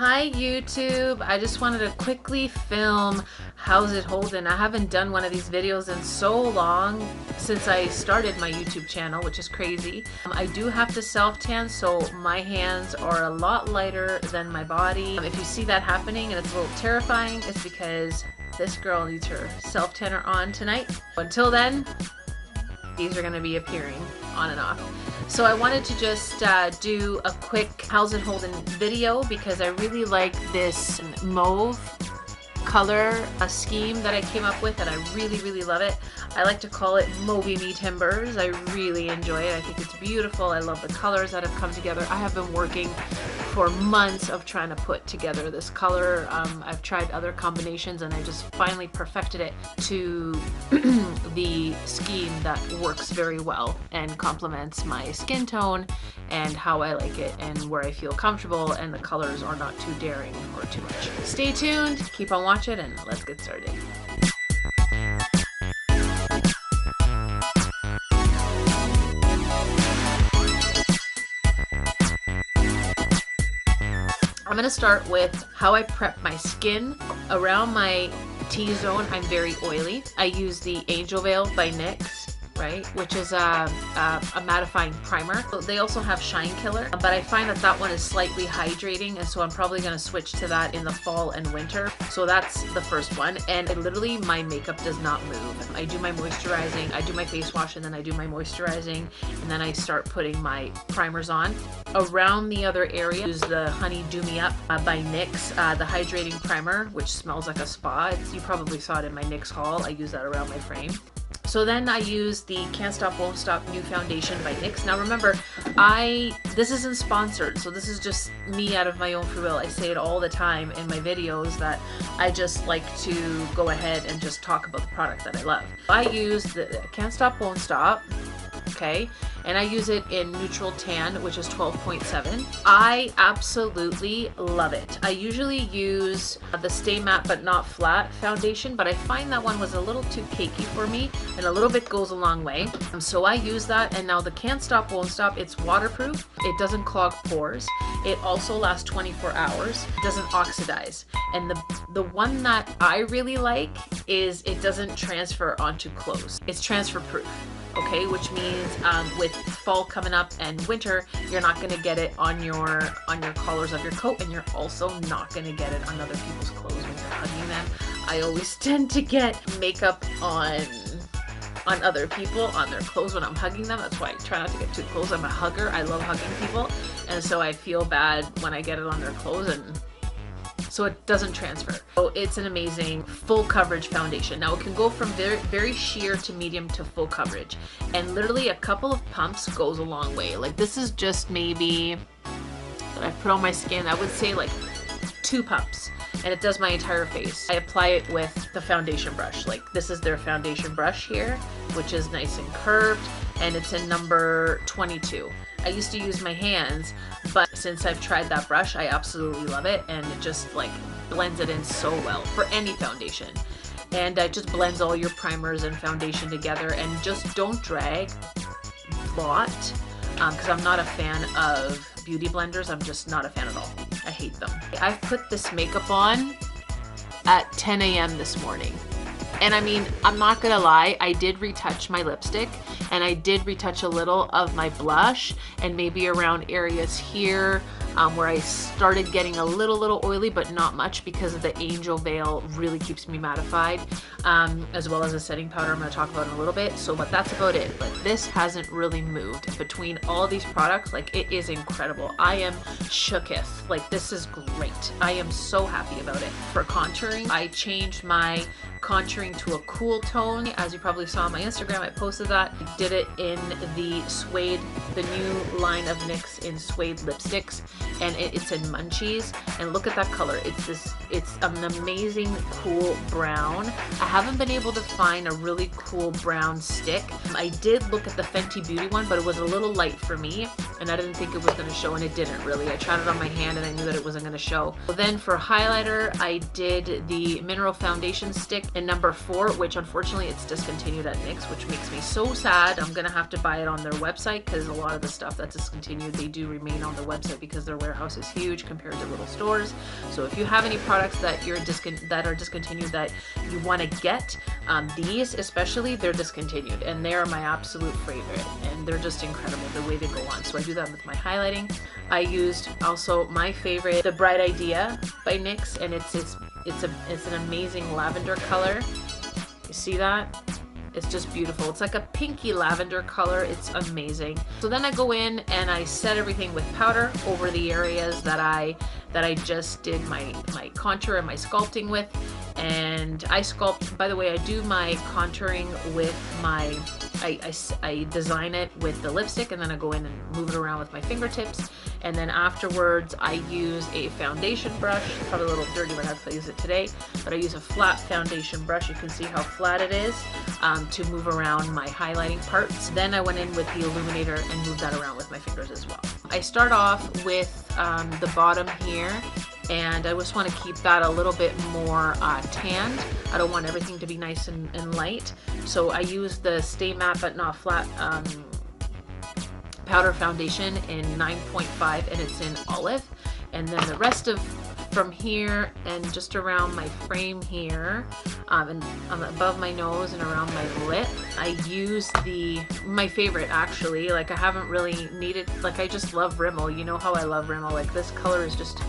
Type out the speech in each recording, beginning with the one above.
Hi YouTube, I just wanted to quickly film How's It Holding. I haven't done one of these videos in so long since I started my YouTube channel, which is crazy. I do have to self-tan, so my hands are a lot lighter than my body. If you see that happening and it's a little terrifying, it's because this girl needs her self-tanner on tonight. Until then, these are going to be appearing on and off. So I wanted to just do a quick How's It Holding video because I really like this mauve color scheme that I came up with, and I really love it. I like to call it Moby Me Timbers. I really enjoy it. I think it's beautiful. I love the colors that have come together. I have been working for months of trying to put together this color. I've tried other combinations and I just finally perfected it to the scheme that works very well and complements my skin tone and how I like it and where I feel comfortable, and the colors are not too daring or too much. Stay tuned, keep on watching, and let's get started. I'm going to start with how I prep my skin. Around my T-zone, I'm very oily. I use the Angel Veil by NYX, right, which is a mattifying primer. They also have Shine Killer, but I find that that one is slightly hydrating, and so I'm probably going to switch to that in the fall and winter. So that's the first one, and literally my makeup does not move. I do my moisturizing, I do my face wash, and then I do my moisturizing, and then I start putting my primers on. Around the other area, use the Honey Do Me Up by NYX, the hydrating primer, which smells like a spa. You probably saw it in my NYX haul. I use that around my frame. So then I use the Can't Stop Won't Stop New Foundation by NYX. Now remember, this isn't sponsored, so this is just me out of my own free will. I say it all the time in my videos that I just like to go ahead and just talk about the product that I love. I use the Can't Stop Won't Stop, okay, and I use it in Neutral Tan, which is 12.7. I absolutely love it. I usually use the Stay Matte But Not Flat foundation, but I find that one was a little too cakey for me, and a little bit goes a long way. So I use that, and now the Can't Stop Won't Stop, it's waterproof, it doesn't clog pores, it also lasts 24 hours, it doesn't oxidize, and the one that I really like is it doesn't transfer onto clothes. It's transfer proof. Okay, which means with fall coming up and winter, you're not going to get it on your collars of your coat, and you're also not going to get it on other people's clothes when you're hugging them. I always tend to get makeup on other people, on their clothes when I'm hugging them. That's why I try not to get too close. I'm a hugger. I love hugging people, and so I feel bad when I get it on their clothes, and so it doesn't transfer. So it's an amazing full coverage foundation. Now it can go from very sheer to medium to full coverage, and literally a couple of pumps goes a long way. Like this is just maybe that I put on my skin, I would say like 2 pumps, and it does my entire face. I apply it with the foundation brush. Like this is their foundation brush here, which is nice and curved, and it's in number 22. I used to use my hands, but since I've tried that brush, I absolutely love it, and it just like blends it in so well for any foundation. And it just blends all your primers and foundation together, and just don't drag a lot, because I'm not a fan of beauty blenders. I'm just not a fan at all. I hate them. I've put this makeup on at 10 a.m. this morning. And I mean, I'm not gonna lie, I did retouch my lipstick, and I did retouch a little of my blush, and maybe around areas here where I started getting a little oily, but not much, because of the Angel Veil really keeps me mattified, as well as a setting powder I'm gonna talk about in a little bit. So, but that's about it. But this hasn't really moved between all of these products. Like, it is incredible. I am shooketh. Like, this is great. I am so happy about it. For contouring, I changed my contouring to a cool tone. As you probably saw on my Instagram, I posted that. I did it in the Suede, the new line of NYX in Suede lipsticks, and it's in Munchies, and look at that color. It's an amazing cool brown. I haven't been able to find a really cool brown stick. I did look at the Fenty Beauty one, but it was a little light for me, and I didn't think it was going to show, and it didn't really. I tried it on my hand and I knew that it wasn't going to show. Then for highlighter, I did the Mineral Foundation stick in number 4, which unfortunately it's discontinued at NYX, which makes me so sad. I'm gonna have to buy it on their website because a lot of the stuff that's discontinued, they do remain on the website because their warehouse is huge compared to little stores. So if you have any products that that are discontinued that you want to get, these especially, they're discontinued, and they are my absolute favorite, and they're just incredible the way they go on. So I do that with my highlighting. I used also my favorite, the Bright Idea by NYX, and it's an amazing lavender color. You see that? It's just beautiful. It's like a pinky lavender color. It's amazing. So then I go in and I set everything with powder over the areas that I just did my contour and my sculpting with. And I sculpt, by the way, I do my contouring with my, I design it with the lipstick, and then I go in and move it around with my fingertips. And then afterwards I use a foundation brush. It's probably a little dirty right now because I use it today, but I use a flat foundation brush. You can see how flat it is, to move around my highlighting parts. Then I went in with the illuminator and moved that around with my fingers as well. I start off with the bottom here, and I just want to keep that a little bit more tanned. I don't want everything to be nice and light. So I use the Stay Matte But Not Flat powder foundation in 9.5, and it's in olive. And then the rest of from here and just around my frame here, and above my nose and around my lip, I use my favorite actually. Like I haven't really needed, like I just love Rimmel. You know how I love Rimmel. Like this color is just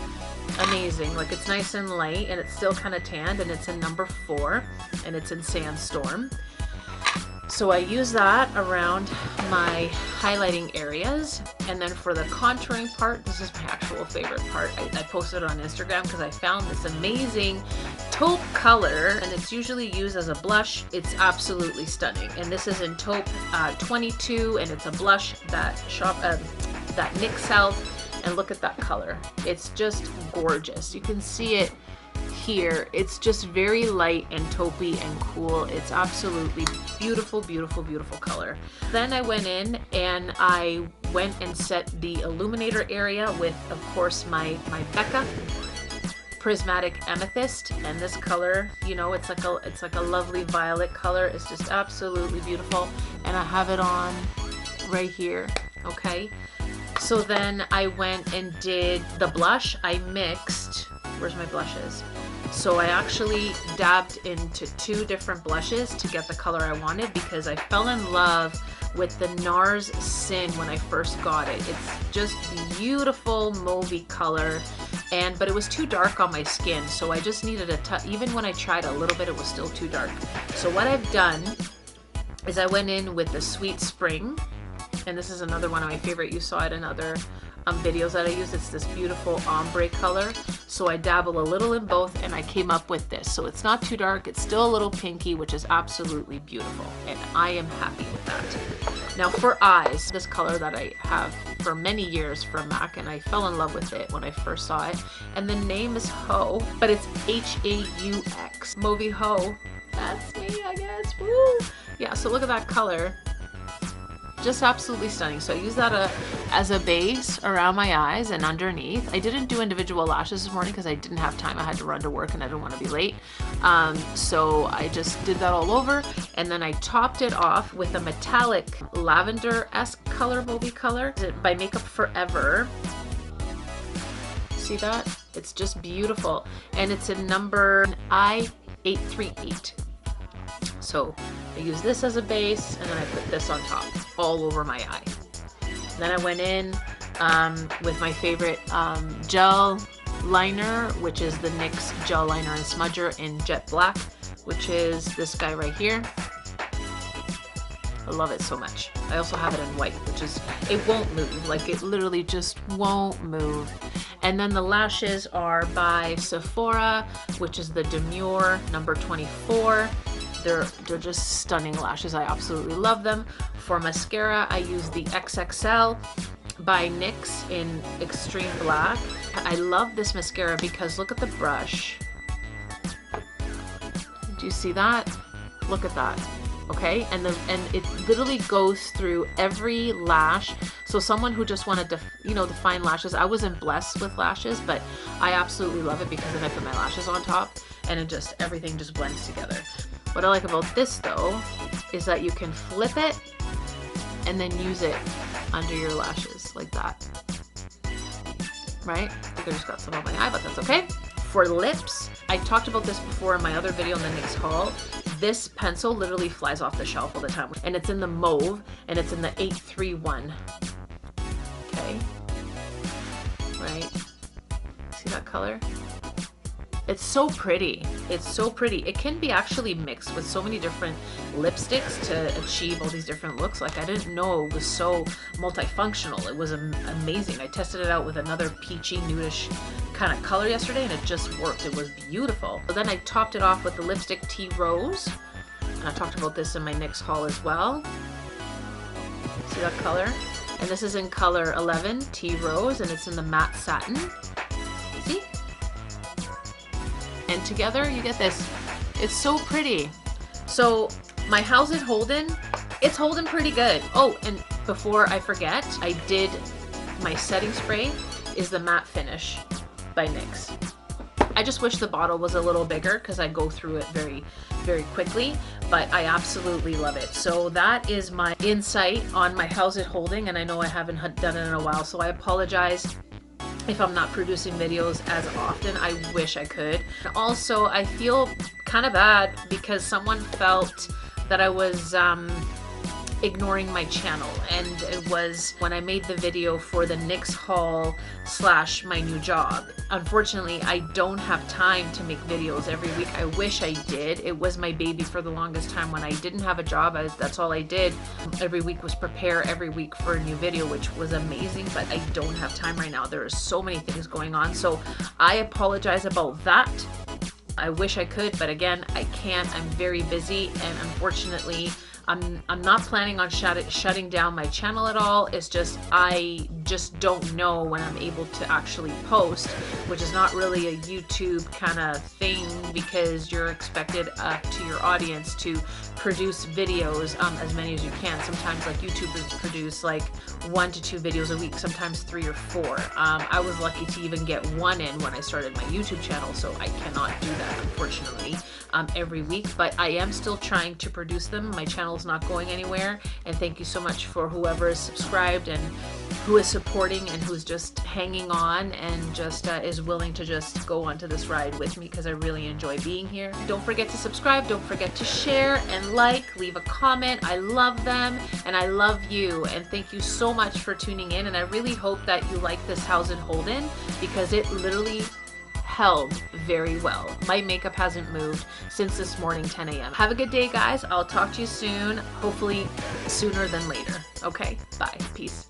amazing. Like it's nice and light, and it's still kind of tanned, and it's in number 4, and it's in Sandstorm. So I use that around my highlighting areas. And then for the contouring part, this is my actual favorite part. I posted it on Instagram because I found this amazing taupe color, and it's usually used as a blush. It's absolutely stunning. And this is in taupe 22, and it's a blush that NYX sells. And look at that color. It's just gorgeous. You can see it here. It's just very light and taupey and cool. It's absolutely beautiful, beautiful, beautiful color. Then I went in and I went and set the illuminator area with, of course, my Becca Prismatic Amethyst. And this color, you know, it's like a lovely violet color. It's just absolutely beautiful. And I have it on right here, okay? So then I went and did the blush. I mixed, where's my blushes? So I actually dabbed into 2 different blushes to get the color I wanted, because I fell in love with the NARS Sin when I first got it. It's just beautiful mauvey color, but it was too dark on my skin, so I just needed a touch. Even when I tried a little bit, it was still too dark. So what I've done is I went in with the Sweet Spring, and this is another one of my favorite. You saw it in other videos that I use. It's this beautiful ombre color. So I dabble a little in both, and I came up with this. So it's not too dark. It's still a little pinky, which is absolutely beautiful. And I am happy with that. Now for eyes, this color that I have for many years from MAC, and I fell in love with it when I first saw it. And the name is Haux, but it's H-A-U-X. Mauvey Haux. That's me, I guess. Woo! Yeah, so look at that color. Just absolutely stunning. So I use that as a base around my eyes and underneath. I didn't do individual lashes this morning because I didn't have time. I had to run to work and I didn't want to be late. So I just did that all over, and then I topped it off with a metallic lavender-esque color, mauvey color by Makeup Forever. See that? It's just beautiful, and it's in number I-838. So I use this as a base, and then I put this on top all over my eye. Then I went in with my favorite gel liner, which is the NYX Gel Liner and Smudger in Jet Black, which is this guy right here. I love it so much. I also have it in white, which is, it won't move. Like, it literally just won't move. And then the lashes are by Sephora, which is the Demure number 24. They're just stunning lashes. I absolutely love them. For mascara, I use the XXL by NYX in Extreme Black. I love this mascara because look at the brush. Do you see that? Look at that. Okay, and it literally goes through every lash. So someone who just wanted to, you know, define lashes, I wasn't blessed with lashes, but I absolutely love it because then I put my lashes on top, and it just, everything just blends together. What I like about this though is that you can flip it and then use it under your lashes like that. Right? I think I just got some on my eye, but that's okay. For lips, I talked about this before in my other video in the NYX haul. This pencil literally flies off the shelf all the time. And it's in the mauve, and it's in the 831. Okay. Right? See that color? It's so pretty. It's so pretty. It can be actually mixed with so many different lipsticks to achieve all these different looks. Like, I didn't know it was so multifunctional. It was amazing. I tested it out with another peachy, nudish kind of color yesterday, and it just worked. It was beautiful. So then I topped it off with the lipstick Tea Rose. And I talked about this in my NYX haul as well. See that color? And this is in color 11, Tea Rose, and it's in the matte satin. See? And together you get this. It's so pretty. So my How's It Holdin'? It's holding pretty good. Oh, and before I forget, I did my setting spray is the matte finish by NYX. I just wish the bottle was a little bigger because I go through it very, very quickly, but I absolutely love it. So that is my insight on my How's It Holding, and I know I haven't done it in a while, so I apologize if I'm not producing videos as often. I wish I could. Also, I feel kind of bad because someone felt that I was ignoring my channel, and it was when I made the video for the NYX haul / my new job. Unfortunately, I don't have time to make videos every week. I wish I did. It was my baby for the longest time. When I didn't have a job, that's all I did every week was prepare every week for a new video, which was amazing, but I don't have time right now. There are so many things going on, so I apologize about that. I wish I could, but again, I can't. I'm very busy, and unfortunately, I'm not planning on shutting down my channel at all. It's just I just don't know when I'm able to actually post, which is not really a YouTube kind of thing because you're expected to your audience to produce videos as many as you can. Sometimes like YouTubers produce like 1 to 2 videos a week, sometimes 3 or 4. I was lucky to even get 1 in when I started my YouTube channel, so I cannot do that unfortunately every week, but I am still trying to produce them. My channel's not going anywhere, and thank you so much for whoever is subscribed and who is supporting and who's just hanging on and just is willing to just go onto this ride with me because I really enjoy being here. Don't forget to subscribe, don't forget to share and like, leave a comment. I love them and I love you, and thank you so much for tuning in, and I really hope that you like this How's It Holdin' because it literally held very well. My makeup hasn't moved since this morning 10 a.m. Have a good day, guys. I'll talk to you soon, hopefully sooner than later. Okay, bye. Peace.